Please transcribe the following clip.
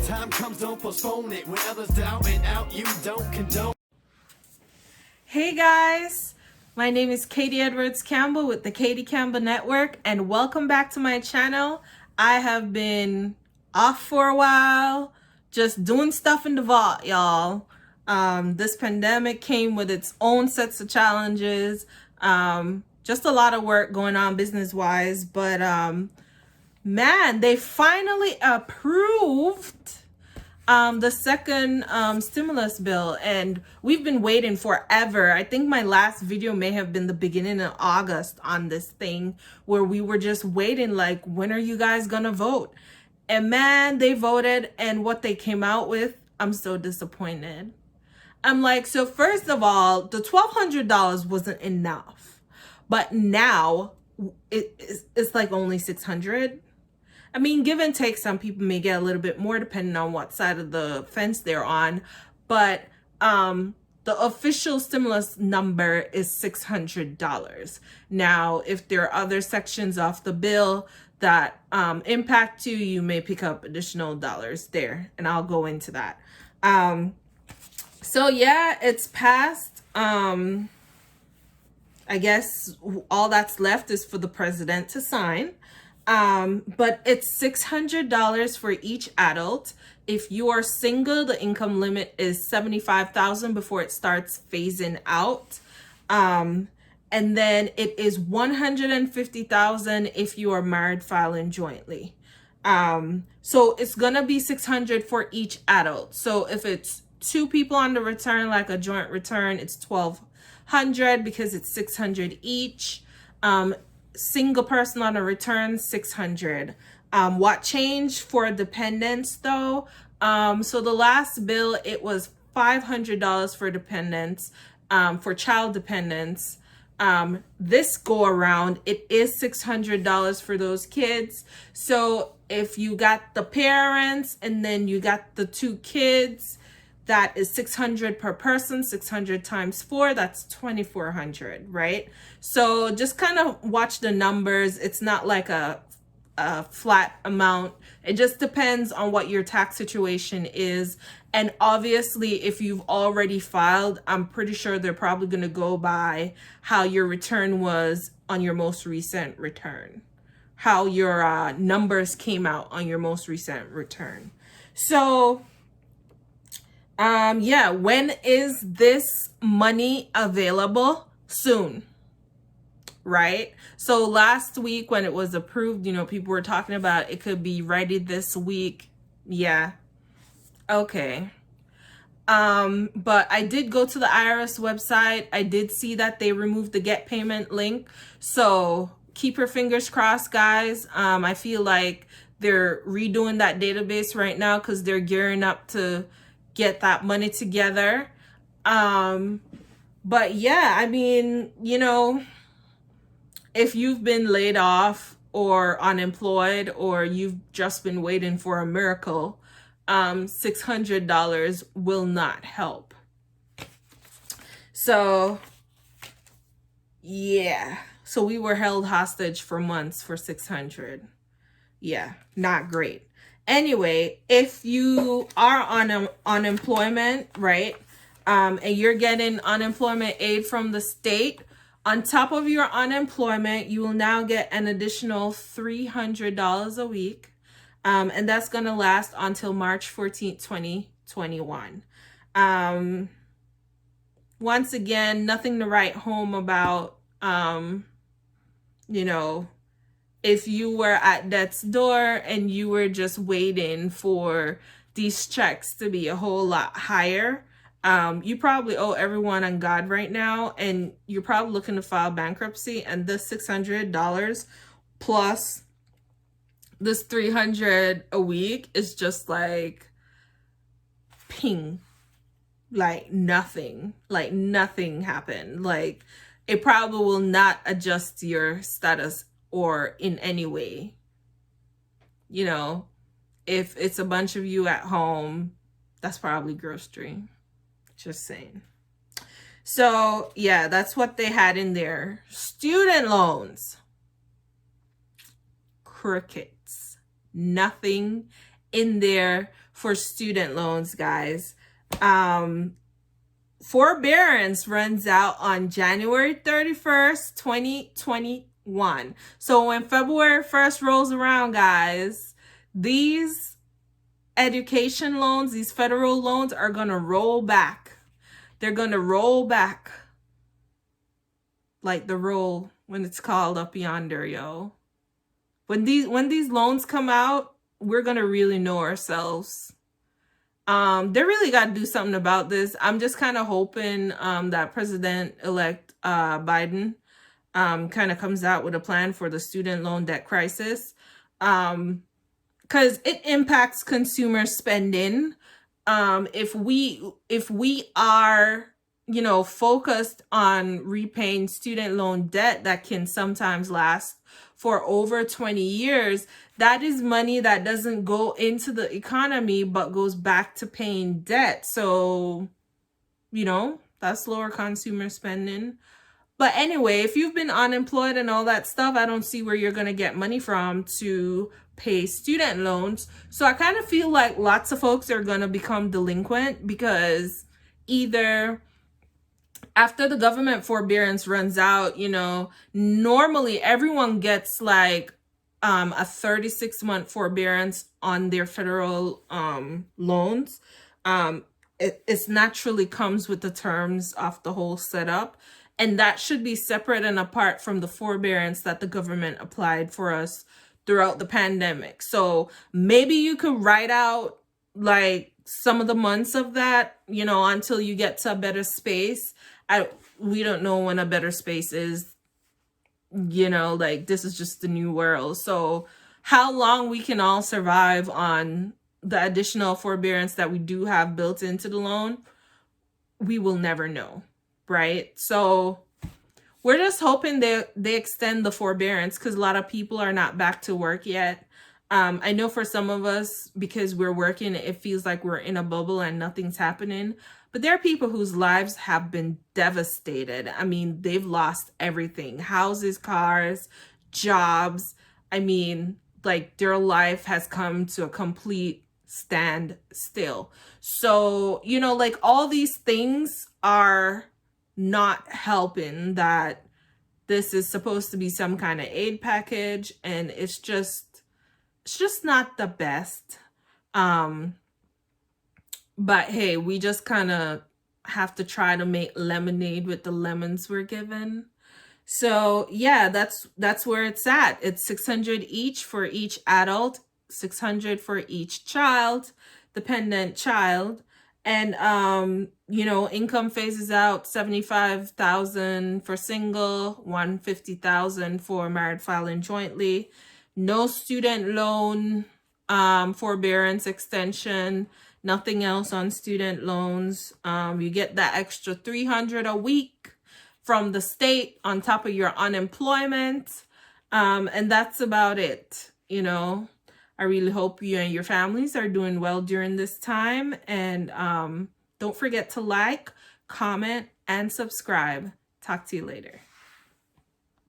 time comes, don't postpone it. When others down and out, you don't condone. Hey guys, my name is Katie Edwards Campbell with the Katie Campbell Network, and welcome back to my channel. I have been off for a while, just doing stuff in the vault, y'all. This pandemic came with its own sets of challenges, just a lot of work going on business-wise, but man, they finally approved the second stimulus bill, and we've been waiting forever. I think my last video may have been the beginning of August on this thing, where we were just waiting like, when are you guys gonna vote? And man, they voted, and what they came out with, I'm so disappointed. I'm like, so first of all, the $1,200 wasn't enough, but now it's like only $600. I mean, give and take, some people may get a little bit more depending on what side of the fence they're on. But the official stimulus number is $600. Now, if there are other sections off the bill that impact you, you may pick up additional dollars there. And I'll go into that. So yeah, it's passed. I guess all that's left is for the president to sign. But it's $600 for each adult. If you are single, the income limit is $75,000 before it starts phasing out. And then it is $150,000 if you are married filing jointly. So it's gonna be $600 for each adult. So if it's two people on the return, like a joint return, it's $1,200 because it's $600 each. Single person on a return, $600. What changed for dependents though? So the last bill, it was $500 for dependents, for child dependents. This go around, it is $600 for those kids. So if you got the parents and then you got the two kids, that is $600 per person. 600 times 4, that's $2,400, right? So just kind of watch the numbers. It's not like a flat amount. It just depends on what your tax situation is. And obviously, if you've already filed, I'm pretty sure they're probably going to go by how your return was on your most recent return, how your numbers came out on your most recent return. So yeah, when is this money available? Soon, right? So last week when it was approved, you know, people were talking about it could be ready this week. Yeah. Okay. But I did go to the IRS website. I did see that they removed the get payment link. So keep your fingers crossed, guys. I feel like they're redoing that database right now because they're gearing up to get that money together. But yeah, I mean, you know, if you've been laid off or unemployed, or you've just been waiting for a miracle, $600 will not help. So yeah, so we were held hostage for months for $600. Yeah, not great. Anyway, if you are on unemployment, right, and you're getting unemployment aid from the state, on top of your unemployment, you will now get an additional $300 a week. And that's going to last until March 14th, 2021. Once again, nothing to write home about. You know, if you were at death's door and you were just waiting for these checks to be a whole lot higher, you probably owe everyone on God right now, and you're probably looking to file bankruptcy, and this $600 plus this $300 a week is just like ping, like nothing happened. Like it probably will not adjust your status or in any way. You know, if it's a bunch of you at home, that's probably grocery. Just saying. So yeah, that's what they had in there. Student loans. Crickets. Nothing in there for student loans, guys. Forbearance runs out on January 31st, 2021. So when February 1st rolls around, guys, these education loans, these federal loans are going to roll back. They're going to roll back like the roll when it's called up yonder, yo. When these loans come out, we're going to really know ourselves. They really got to do something about this. I'm just kind of hoping that President-elect Biden kind of comes out with a plan for the student loan debt crisis, because it impacts consumer spending. If we are, you know, focused on repaying student loan debt that can sometimes last for over 20 years, that is money that doesn't go into the economy but goes back to paying debt. So, you know, that's lower consumer spending. But anyway, if you've been unemployed and all that stuff, I don't see where you're going to get money from to pay student loans. So I kind of feel like lots of folks are going to become delinquent, because either after the government forbearance runs out, you know, normally everyone gets like a 36-month forbearance on their federal loans. It naturally comes with the terms of the whole setup, and that should be separate and apart from the forbearance that the government applied for us throughout the pandemic. So maybe you could write out like some of the months of that, you know, until you get to a better space. We don't know when a better space is, you know, like this is just the new world. So how long we can all survive on the additional forbearance that we do have built into the loan, we will never know, right? So we're just hoping they extend the forbearance, because a lot of people are not back to work yet. I know for some of us, because we're working, it feels like we're in a bubble and nothing's happening. But there are people whose lives have been devastated. I mean, they've lost everything: houses, cars, jobs. I mean, like their life has come to a complete standstill. So, you know, like all these things are not helping that this is supposed to be some kind of aid package, and it's just not the best. But hey, we just kind of have to try to make lemonade with the lemons we're given. So yeah, that's where it's at. It's $600 each for each adult, $600 for each child, dependent child. And you know, income phases out: $75,000 for single, $150,000 for married filing jointly. No student loan forbearance extension, nothing else on student loans. You get that extra $300 a week from the state on top of your unemployment. And that's about it. You know, I really hope you and your families are doing well during this time. And don't forget to like, comment, and subscribe. Talk to you later.